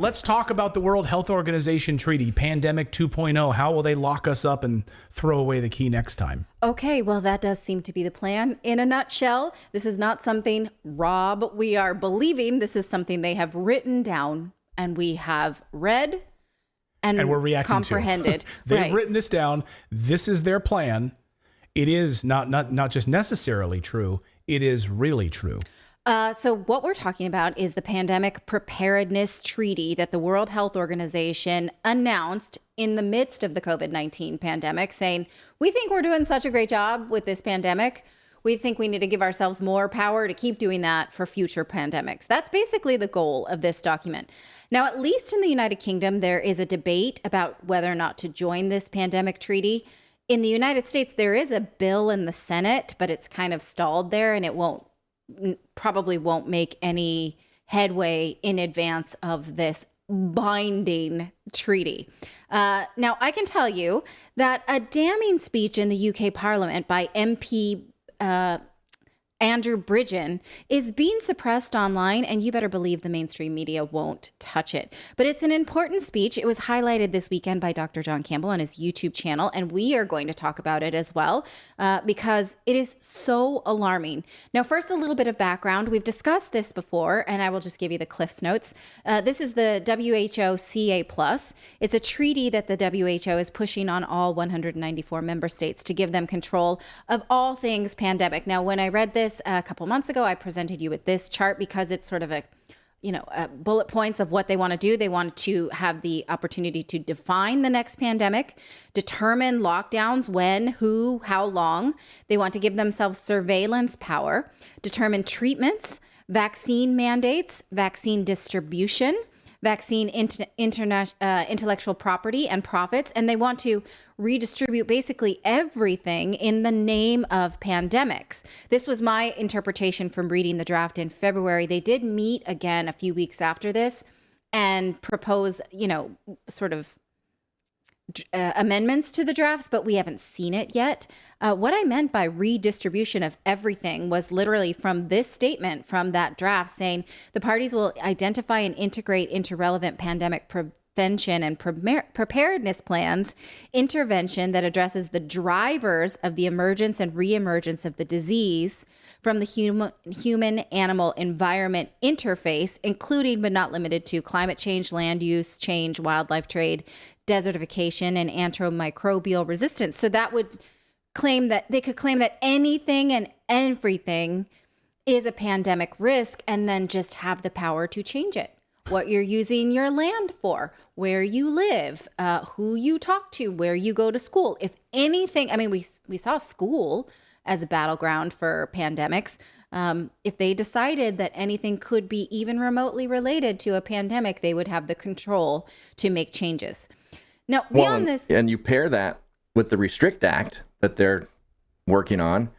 let's talk about the World Health Organization Treaty, Pandemic 2.0. How will they lock us up and throw away the key next time? Okay, well, that does seem to be the plan. In a nutshell, this is not something, Rob, we are believing. This is something they have written down and we have read and we're reacting comprehended. To. They've written this down. This is their plan. It is not just necessarily true. It is really true. So what we're talking about is the Pandemic Preparedness Treaty that the World Health Organization announced in the midst of the COVID-19 pandemic, saying, we think we're doing such a great job with this pandemic. We think we need to give ourselves more power to keep doing that for future pandemics. That's basically the goal of this document. Now, at least in the United Kingdom, there is a debate about whether or not to join this pandemic treaty. In the United States, there is a bill in the Senate, but it's kind of stalled there and it probably won't make any headway in advance of this binding treaty. Now, I can tell you that a damning speech in the UK Parliament by MP Andrew Bridgen is being suppressed online, and you better believe the mainstream media won't touch it. But it's an important speech. It was highlighted this weekend by Dr. John Campbell on his YouTube channel, and we are going to talk about it as well because it is so alarming. Now, first, a little bit of background. We've discussed this before, and I will just give you the Cliff's Notes. This is the WHO CA+. It's a treaty that the WHO is pushing on all 194 member states to give them control of all things pandemic. Now, when I read this a couple months ago, I presented you with this chart because it's sort of bullet points of what they want to do. They want to have the opportunity to define the next pandemic, determine lockdowns, when, who, how long. They want to give themselves surveillance power, determine treatments, vaccine mandates, vaccine distribution, vaccine intellectual property and profits, and they want to redistribute basically everything in the name of pandemics. This was my interpretation from reading the draft in February. They did meet again a few weeks after this and propose, sort of amendments to the drafts, but we haven't seen it yet. What I meant by redistribution of everything was literally from this statement from that draft saying the parties will identify and integrate into relevant pandemic prevention and preparedness plans, intervention that addresses the drivers of the emergence and reemergence of the disease from the human-animal environment interface, including but not limited to climate change, land use change, wildlife trade, desertification, and antimicrobial resistance. So that would claim that they could claim that anything and everything is a pandemic risk and then just have the power to change it. What you're using your land for, where you live, who you talk to, where you go to school. If anything, I mean, we saw school as a battleground for pandemics. If they decided that anything could be even remotely related to a pandemic, they would have the control to make changes. Now, beyond this... And you pair that with the Restrict Act that they're working on,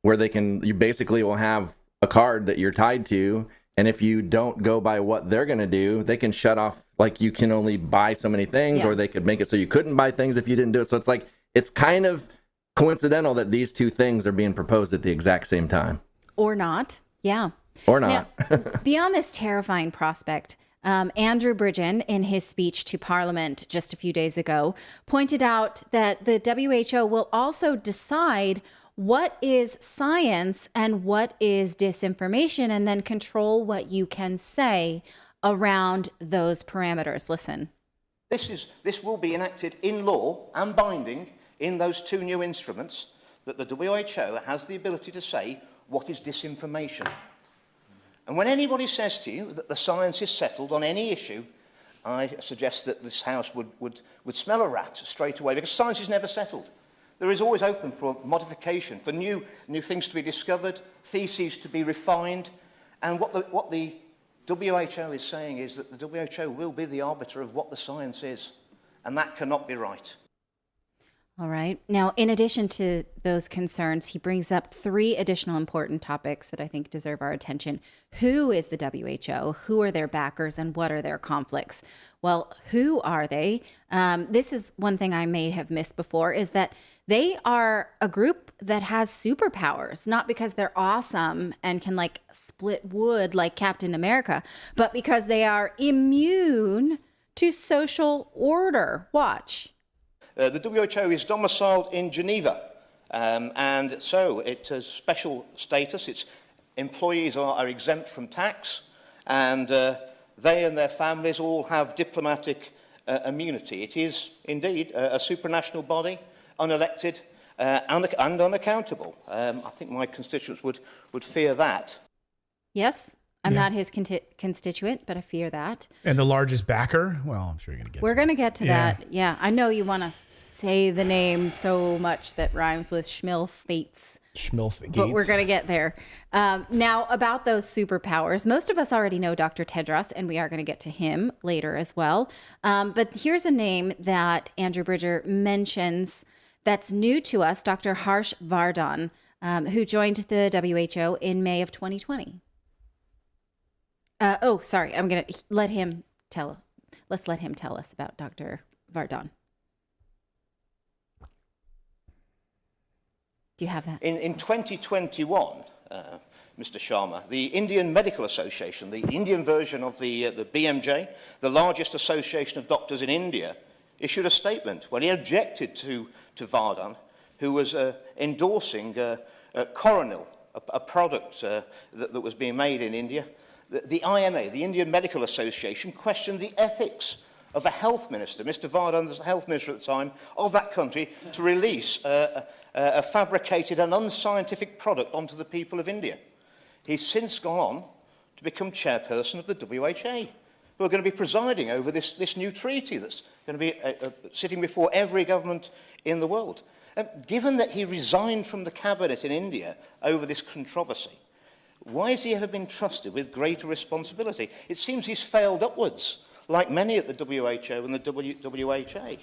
where you basically will have a card that you're tied to, and if you don't go by what they're going to do, they can shut off, like you can only buy so many things, or they could make it so you couldn't buy things if you didn't do it. So it's like, it's kind of coincidental that these two things are being proposed at the exact same time. Or not. Yeah. Or not. Now, beyond this terrifying prospect, Andrew Bridgen, in his speech to Parliament just a few days ago, pointed out that the WHO will also decide what is science and what is disinformation, and then control what you can say around those parameters. Listen. This will be enacted in law and binding in those two new instruments, that the WHO has the ability to say what is disinformation. And when anybody says to you that the science is settled on any issue, I suggest that this House would smell a rat straight away, because science is never settled. There is always open for modification, for new things to be discovered, theses to be refined. And what the WHO is saying is that the WHO will be the arbiter of what the science is. And that cannot be right. All right. Now, in addition to those concerns, he brings up three additional important topics that I think deserve our attention. Who is the WHO? Who are their backers, and what are their conflicts? Well, who are they? This is one thing I may have missed before, is that they are a group that has superpowers, not because they're awesome and can like split wood like Captain America, but because they are immune to social order. Watch. The WHO is domiciled in Geneva, and so it has special status. Its employees are exempt from tax, and they and their families all have diplomatic immunity. It is indeed a supranational body, unelected and unaccountable. I think my constituents would fear that. Yes, I'm not his constituent, but I fear that. And the largest backer? Well, I'm sure you're going to get We're to going to get to Yeah. that. Yeah, I know you want to say the name so much that rhymes with Schmilfates. Schmilf Gates. But we're going to get there. Now, about those superpowers, most of us already know Dr. Tedros, and we are going to get to him later as well. But here's a name that Andrew Bridger mentions that's new to us, Dr. Harsh Vardhan, who joined the WHO in May of 2020. Sorry, I'm going to let him tell us about Dr. Vardhan. Do you have that? In 2021, Mr. Sharma, the Indian Medical Association, the Indian version of the BMJ, the largest association of doctors in India, issued a statement when he objected to Vardhan, who was endorsing Coronil, a product that was being made in India. The IMA, the Indian Medical Association, questioned the ethics of a health minister, Mr. Vardhan, the health minister at the time, of that country, to release a fabricated and unscientific product onto the people of India. He's since gone on to become chairperson of the WHO, who are going to be presiding over this new treaty that's going to be sitting before every government in the world. Given that he resigned from the cabinet in India over this controversy, why has he ever been trusted with greater responsibility? It seems he's failed upwards, like many at the WHO and the WHA.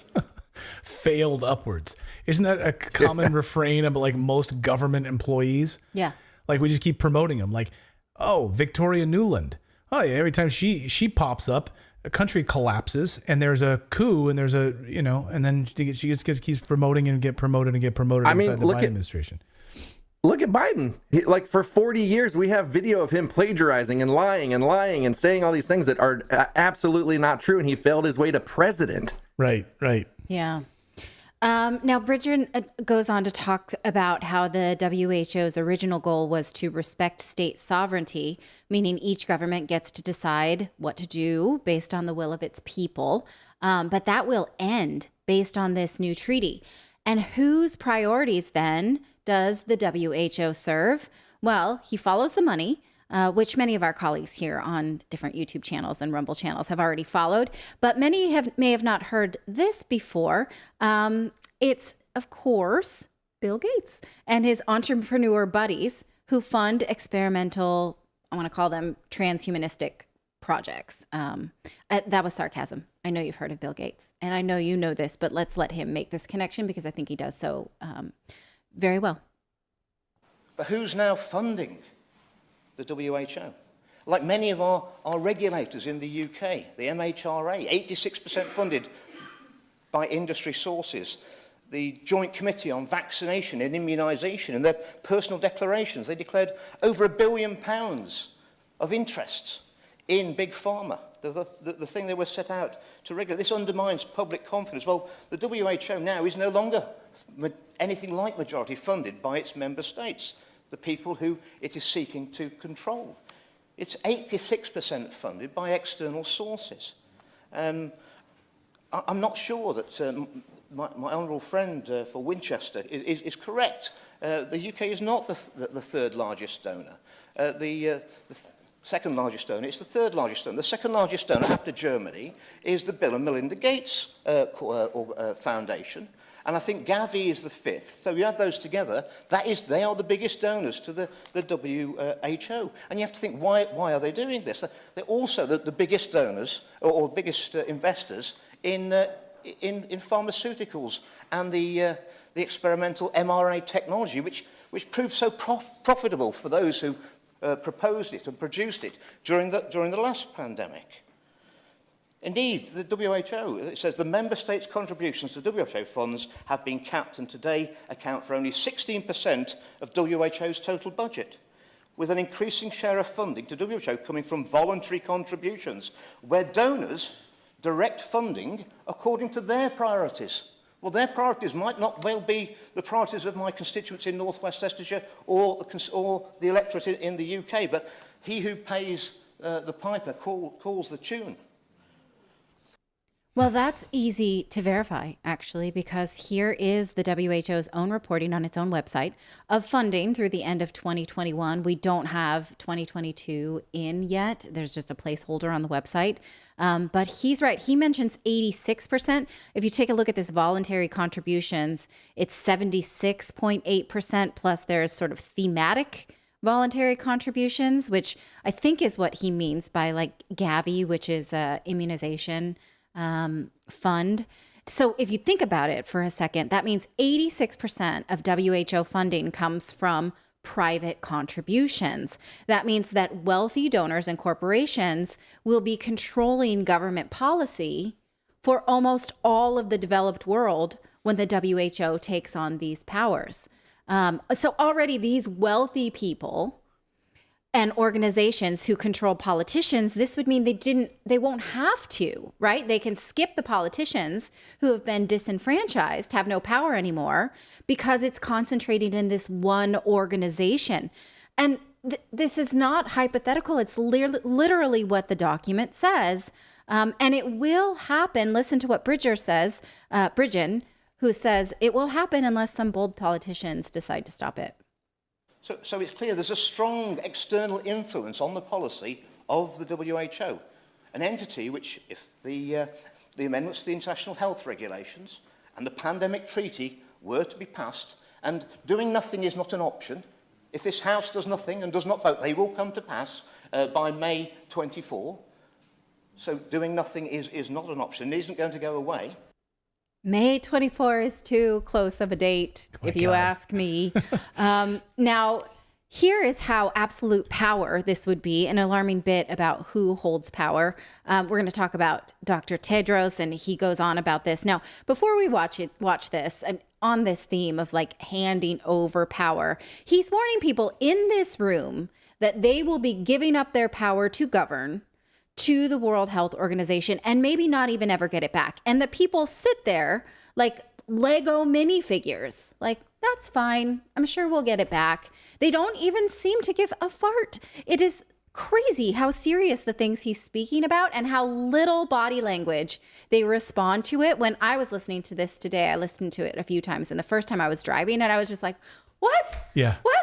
Failed upwards. Isn't that a common refrain of like most government employees? Yeah. Like we just keep promoting them. Like, oh, Victoria Nuland. Oh, yeah, every time she pops up, a country collapses and there's a coup and there's a, and then she just keeps promoting and get promoted inside the Biden administration. Look at Biden. Like for 40 years, we have video of him plagiarizing and lying and saying all these things that are absolutely not true. And he failed his way to president. Right. Yeah. Now, Bridger goes on to talk about how the WHO's original goal was to respect state sovereignty, meaning each government gets to decide what to do based on the will of its people. But that will end based on this new treaty. And whose priorities then does the WHO serve? Well, he follows the money, which many of our colleagues here on different YouTube channels and Rumble channels have already followed. But many may have not heard this before. It's, of course, Bill Gates and his entrepreneur buddies who fund experimental, I want to call them transhumanistic projects. That was sarcasm. I know you've heard of Bill Gates, and I know you know this, but let's let him make this connection because I think he does so very well. But who's now funding the WHO? Like many of our regulators in the UK, the MHRA, 86% funded by industry sources. The Joint Committee on Vaccination and Immunisation, in their personal declarations, they declared over £1 billion of interests in Big Pharma, the thing they were set out to regulate. This undermines public confidence. Well, the WHO now is no longer anything like majority funded by its member states, the people who it is seeking to control. It's 86% funded by external sources. I'm not sure that my honourable friend for Winchester is correct. The UK is not the third largest donor. The second largest donor, it's the third largest donor. The second largest donor after Germany is the Bill and Melinda Gates Foundation. And I think Gavi is the fifth. So you add those together, they are the biggest donors to the WHO. And you have to think, why are they doing this? They're also the biggest donors or biggest investors in pharmaceuticals and the experimental mRNA technology, which proved so profitable for those who proposed it and produced it during the last pandemic. Indeed, the WHO, it says the member states' contributions to WHO funds have been capped and today account for only 16% of WHO's total budget, with an increasing share of funding to WHO coming from voluntary contributions, where donors direct funding according to their priorities. Well, their priorities might not well be the priorities of my constituents in North West Leicestershire or the electorate in the UK, but he who pays the piper calls the tune. Well, that's easy to verify, actually, because here is the WHO's own reporting on its own website of funding through the end of 2021. We don't have 2022 in yet. There's just a placeholder on the website. But he's right. He mentions 86%. If you take a look at this voluntary contributions, it's 76.8%, plus there's sort of thematic voluntary contributions, which I think is what he means by like Gavi, which is immunization fund. So if you think about it for a second, that means 86% of WHO funding comes from private contributions. That means that wealthy donors and corporations will be controlling government policy for almost all of the developed world when the WHO takes on these powers. So already these wealthy people and organizations who control politicians, this would mean they won't have to, right? They can skip the politicians who have been disenfranchised, have no power anymore, because it's concentrated in this one organization. And this is not hypothetical. It's literally what the document says. And it will happen. Listen to what Bridgen says, who says it will happen unless some bold politicians decide to stop it. So it's clear there's a strong external influence on the policy of the WHO, an entity which, if the amendments to the International Health Regulations and the Pandemic Treaty were to be passed, and doing nothing is not an option, if this House does nothing and does not vote, they will come to pass by May 24. So doing nothing is not an option. It isn't going to go away. May 24 is too close of a date, if you ask me. Now, here is how absolute power this would be, an alarming bit about who holds power. We're going to talk about Dr. Tedros, and he goes on about this. Now, before we watch this, and on this theme of like handing over power, he's warning people in this room that they will be giving up their power to govern to the World Health Organization and maybe not even ever get it back. And the people sit there like Lego minifigures, like, that's fine. I'm sure we'll get it back. They don't even seem to give a fart. It is crazy how serious the things he's speaking about and how little body language they respond to it. When I was listening to this today, I listened to it a few times. And the first time I was driving and I was just like, what? Yeah. What?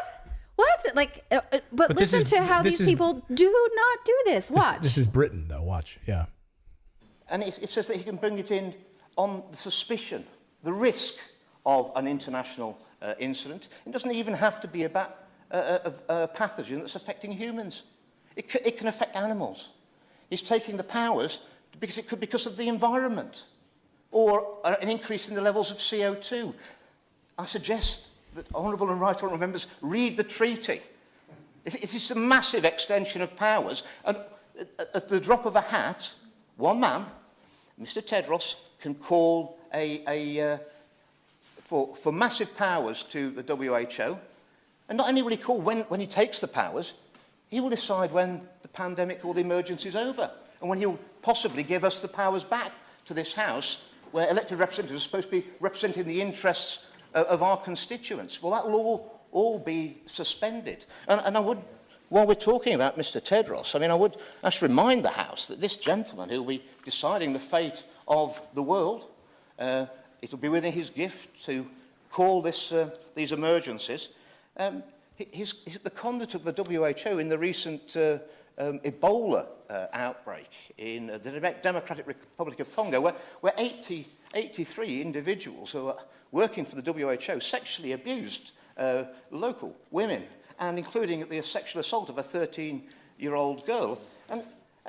Like, but listen to how these people do not do this. Watch. This is Britain, though. Watch. Yeah. And it says that he can bring it in on the suspicion, the risk of an international incident. It doesn't even have to be about a pathogen that's affecting humans. It can affect animals. He's taking the powers because it could be because of the environment or an increase in the levels of CO2. I suggest that honourable and right honourable members read the treaty. It's a massive extension of powers, and at the drop of a hat, one man, Mr. Tedros, can call for massive powers to the WHO, and not only will he call when he takes the powers, he will decide when the pandemic or the emergency is over, and when he'll possibly give us the powers back to this House, where elected representatives are supposed to be representing the interests of our constituents. Well, that will all be suspended. And I would, while we're talking about Mr. Tedros, I would just remind the House that this gentleman who will be deciding the fate of the world, it'll be within his gift to call these emergencies. The conduct of the WHO in the recent Ebola outbreak in the Democratic Republic of Congo, where 83 individuals who are working for the WHO sexually abused local women, and including the sexual assault of a 13-year-old girl. And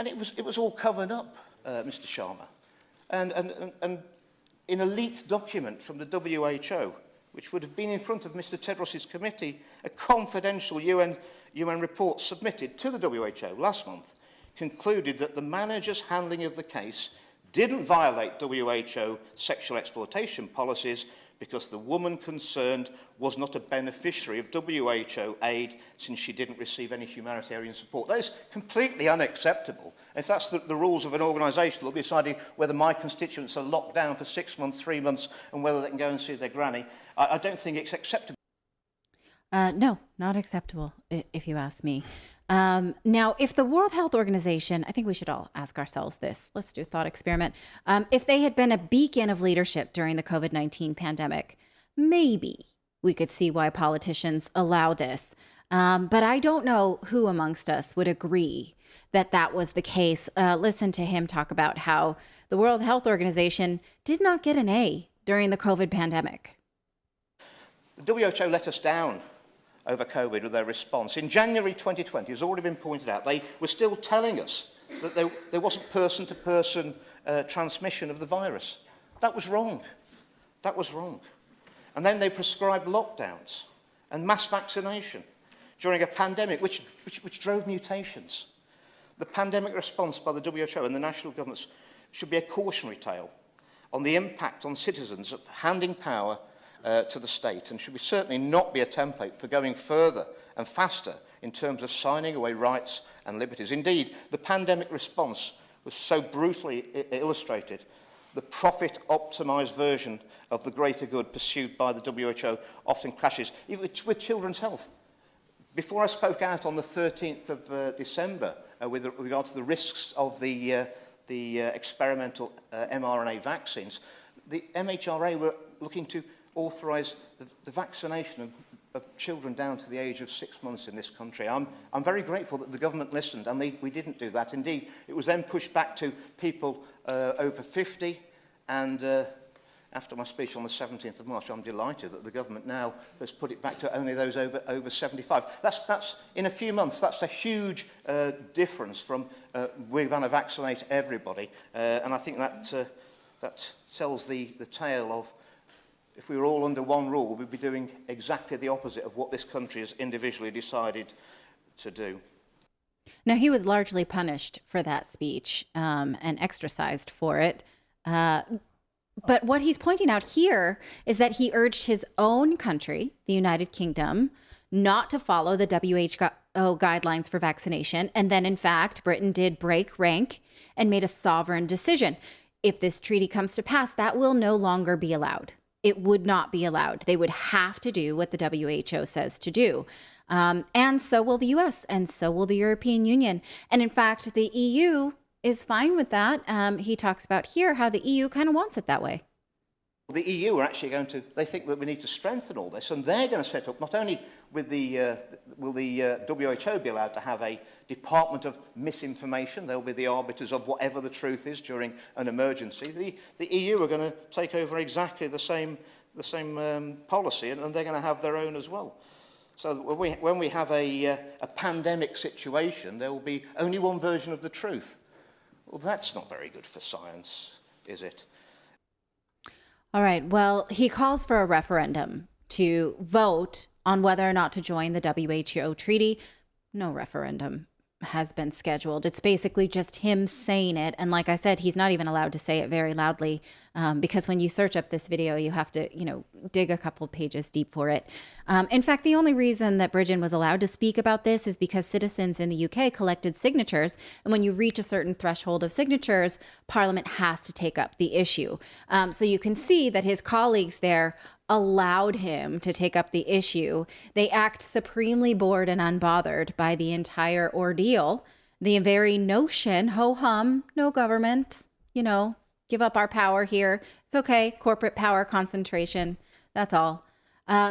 it was all covered up, Mr. Sharma. And in a leaked document from the WHO, which would have been in front of Mr. Tedros' committee, a confidential UN report submitted to the WHO last month concluded that the manager's handling of the case didn't violate WHO sexual exploitation policies because the woman concerned was not a beneficiary of WHO aid since she didn't receive any humanitarian support. That is completely unacceptable. If that's the rules of an organisation, they'll be deciding whether my constituents are locked down for 6 months, 3 months, and whether they can go and see their granny. I don't think it's acceptable. No, not acceptable, if you ask me. Now, if the World Health Organization, I think we should all ask ourselves this. Let's do a thought experiment. If they had been a beacon of leadership during the COVID-19 pandemic, maybe we could see why politicians allow this. But I don't know who amongst us would agree that that was the case. Listen to him talk about how the World Health Organization did not get an A during the COVID pandemic. The WHO let us down over COVID with their response. In January 2020, as already been pointed out, they were still telling us that there wasn't person-to-person transmission of the virus. That was wrong. That was wrong. And then they prescribed lockdowns and mass vaccination during a pandemic which drove mutations. The pandemic response by the WHO and the national governments should be a cautionary tale on the impact on citizens of handing power to the state, and should certainly not be a template for going further and faster in terms of signing away rights and liberties. Indeed, the pandemic response was so brutally illustrated. The profit-optimised version of the greater good pursued by the WHO often clashes with children's health. Before I spoke out on the 13th of December with regard to the risks of the experimental mRNA vaccines, the MHRA were looking to authorise the vaccination of children down to the age of 6 months in this country. I'm very grateful that the government listened, and we didn't do that. Indeed, it was then pushed back to people over 50, and after my speech on the 17th of March, I'm delighted that the government now has put it back to only those over 75. That's in a few months. That's a huge difference from we're going to vaccinate everybody, and I think that tells the tale of, if we were all under one rule, we'd be doing exactly the opposite of what this country has individually decided to do. Now, he was largely punished for that speech and exercised for it. But what he's pointing out here is that he urged his own country, the United Kingdom, not to follow the WHO guidelines for vaccination. And then, in fact, Britain did break rank and made a sovereign decision. If this treaty comes to pass, that will no longer be allowed. It would not be allowed. They would have to do what the WHO says to do. And so will the US, and so will the European Union. And in fact, the EU is fine with that. He talks about here how the EU kind of wants it that way. The EU are actually going to, they think that we need to strengthen all this, and they're going to set up, not only with will the WHO be allowed to have a department of misinformation, they'll be the arbiters of whatever the truth is during an emergency. The EU are going to take over exactly the same policy, and they're going to have their own as well. So when we have a pandemic situation, there will be only one version of the truth. Well, that's not very good for science, is it? All right. Well, he calls for a referendum to vote on whether or not to join the WHO treaty. No referendum has been scheduled. It's basically just him saying it. And like I said, he's not even allowed to say it very loudly because when you search up this video, you have to, dig a couple pages deep for it. In fact, the only reason that Bridgen was allowed to speak about this is because citizens in the UK collected signatures. And when you reach a certain threshold of signatures, Parliament has to take up the issue. So you can see that his colleagues there allowed him to take up the issue. They act supremely bored and unbothered by the entire ordeal. The very notion, ho-hum, no government, give up our power here. It's okay, corporate power concentration, that's all.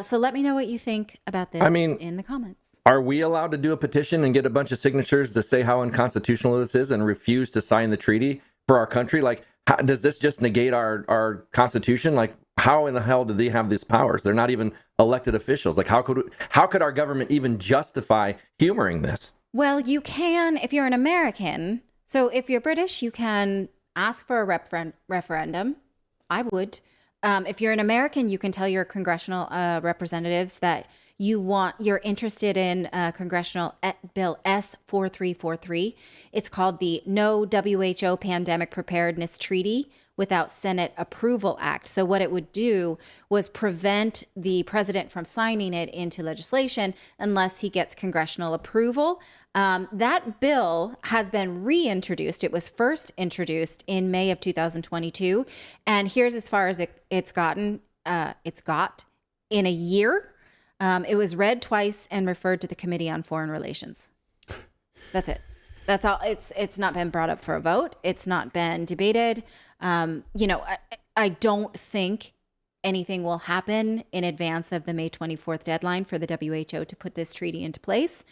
So let me know what you think about this in the comments. Are we allowed to do a petition and get a bunch of signatures to say how unconstitutional this is and refuse to sign the treaty for our country? Like, does this just negate our Constitution? Like, how in the hell do they have these powers? They're not even elected officials. Like, how could our government even justify humoring this? Well, you can if you're an American. So if you're British, you can ask for a referendum. I would. If you're an American, you can tell your congressional representatives that you're interested in Congressional Bill S4343. It's called the No WHO Pandemic Preparedness Treaty Without Senate Approval Act. So what it would do was prevent the president from signing it into legislation unless he gets congressional approval. That bill has been reintroduced. It was first introduced in May of 2022, and here's as far as it's got in a year. It was read twice and referred to the Committee on Foreign Relations. That's it. That's all. It's not been brought up for a vote. It's not been debated. I don't think anything will happen in advance of the May 24th deadline for the WHO to put this treaty into place.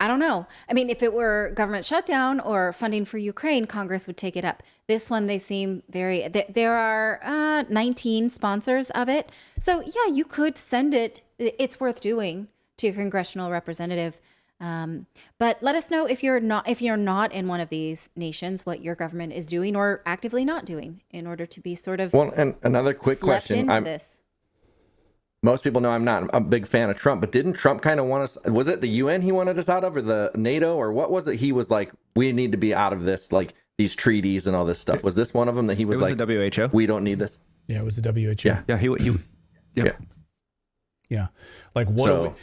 I don't know. I mean, if it were government shutdown or funding for Ukraine, Congress would take it up. This one, they seem very, there are 19 sponsors of it. So yeah, you could send it. It's worth doing to your congressional representative. But let us know if you're not in one of these nations, what your government is doing or actively not doing in order to be sort of and another quick slept question. into this. Most people know I'm not a big fan of Trump, but didn't Trump kind of want us? Was it the UN he wanted us out of, or the NATO, or what was it? He was like, we need to be out of this, like these treaties and all this stuff. Was this one of them that he was like, the WHO? We don't need this? Yeah, it was the WHO. Yeah. Yeah. Yeah. Like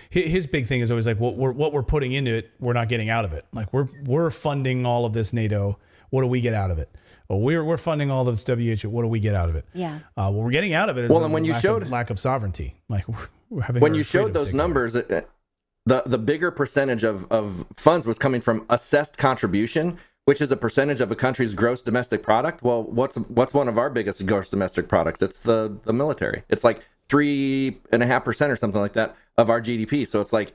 his big thing is always like, what we're putting into it, we're not getting out of it. Like we're funding all of this NATO. What do we get out of it? Well, we're funding all of this WHO. What do we get out of it? Yeah. What we're getting out of it is and when you showed lack of sovereignty. Like we're having when you showed those numbers, the bigger percentage of funds was coming from assessed contribution, which is a percentage of a country's gross domestic product. Well, what's one of our biggest gross domestic products? It's the military. It's like 3.5% or something like that of our GDP. So it's like,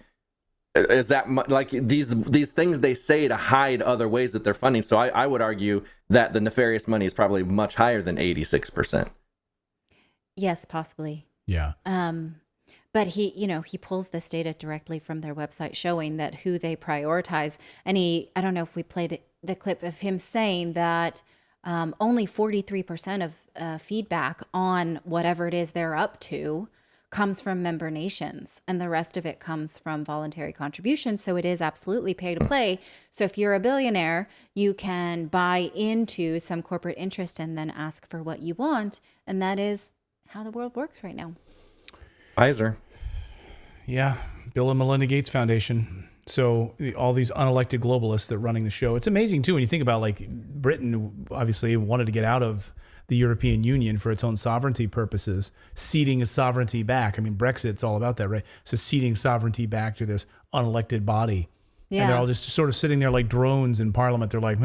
is that like these things they say to hide other ways that they're funding? So I would argue that the nefarious money is probably much higher than 86%. Yes, possibly. Yeah. But he pulls this data directly from their website showing that who they prioritize. And I don't know if we played the clip of him saying that only 43% of feedback on whatever it is they're up to comes from member nations, and the rest of it comes from voluntary contributions. So it is absolutely pay to play. So if you're a billionaire, you can buy into some corporate interest and then ask for what you want. And that is how the world works right now. Pfizer. Yeah. Bill and Melinda Gates Foundation. So all these unelected globalists that are running the show. It's amazing too when you think about like Britain obviously wanted to get out of the European Union for its own sovereignty purposes, ceding a sovereignty back. I mean, Brexit's all about that, right? So ceding sovereignty back to this unelected body. Yeah. And they're all just sort of sitting there like drones in Parliament. They're like,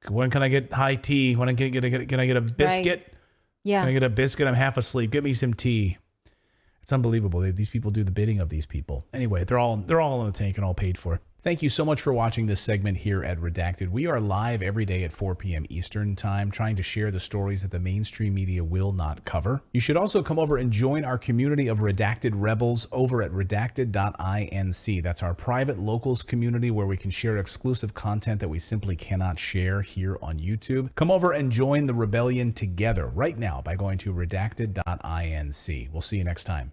when can I get high tea? When can I get a biscuit? Right. Yeah. Can I get a biscuit? I'm half asleep. Get me some tea. It's unbelievable. These people do the bidding of these people. Anyway, they're all in the tank and all paid for. Thank you so much for watching this segment here at Redacted. We are live every day at 4 p.m. Eastern Time, trying to share the stories that the mainstream media will not cover. You should also come over and join our community of Redacted Rebels over at redacted.inc. That's our private locals community where we can share exclusive content that we simply cannot share here on YouTube. Come over and join the rebellion together right now by going to redacted.inc. We'll see you next time.